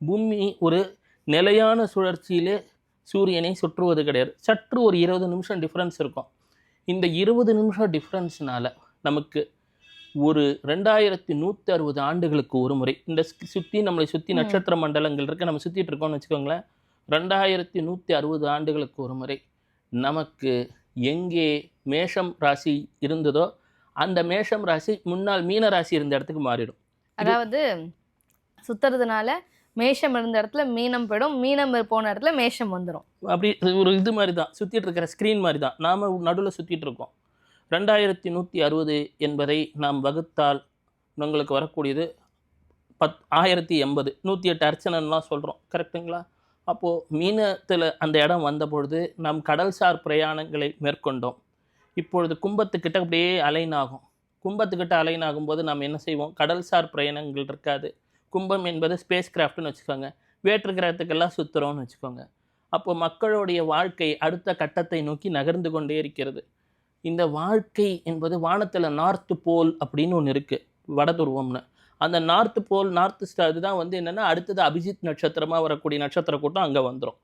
பூமி ஒரு நிலையான சுழற்சியிலே சூரியனை சுற்றுவது கிடையாது. சற்று ஒரு 20 நிமிஷம் டிஃப்ரென்ஸ் இருக்கும். இந்த 20 நிமிஷம் டிஃப்ரென்ஸ்னால நமக்கு ஒரு 2160 ஆண்டுகளுக்கு ஒரு முறை இந்த சுற்றி நம்மளை சுற்றி நட்சத்திர மண்டலங்கள் இருக்கு, நம்ம சுற்றிட்டு இருக்கோம்னு வச்சுக்கோங்களேன். 2160 ஆண்டுகளுக்கு ஒரு முறை நமக்கு எங்கே மேஷம் ராசி இருந்ததோ அந்த மேஷம் ராசி முன்னாள் மீன ராசி இருந்த இடத்துக்கு மாறிடும். அதாவது சுத்துறதுனால மேஷம் இருந்த இடத்துல மீனம் போயிடும், மீனம் போன இடத்துல மேஷம் வந்துடும். அப்படி ஒரு இது மாதிரி தான் சுற்றிட்டு இருக்கிற ஸ்க்ரீன் மாதிரி தான் நாம் நடுவில் சுற்றிட்டு இருக்கோம். 2160 என்பதை நாம் வகுத்தால் உங்களுக்கு வரக்கூடியது 1080, 108 அர்ச்சனைலாம் சொல்கிறோம், கரெக்டுங்களா? அப்போது மீனத்தில் அந்த இடம் வந்த பொழுது நாம் கடல்சார் பிரயாணங்களை மேற்கொண்டோம். இப்பொழுது கும்பத்துக்கிட்ட அப்படியே அலைன் ஆகும். கும்பத்துக்கிட்ட அலைன் ஆகும்போது நாம் என்ன செய்வோம்? கடல்சார் பிரயாணங்கள் இருக்காது. கும்பம் என்பது ஸ்பேஸ் கிராஃப்ட்னு வச்சுக்கோங்க, வேற்று கிரகத்துக்கெல்லாம் சுற்றுறோம்னு வச்சுக்கோங்க. அப்போ மக்களுடைய வாழ்க்கை அடுத்த கட்டத்தை நோக்கி நகர்ந்து கொண்டே இருக்கிறது. இந்த வாழ்க்கை என்பது வானத்தில் நார்த்து போல் அப்படின்னு ஒன்று இருக்குது, வடதுருவம்னு. அந்த நார்த்து போல், நார்த்து ஸ்டார், இதுதான் வந்து என்னென்னா அடுத்தது அபிஜித் நட்சத்திரமாக வரக்கூடிய நட்சத்திர கூட்டம் அங்கே வந்துடும்.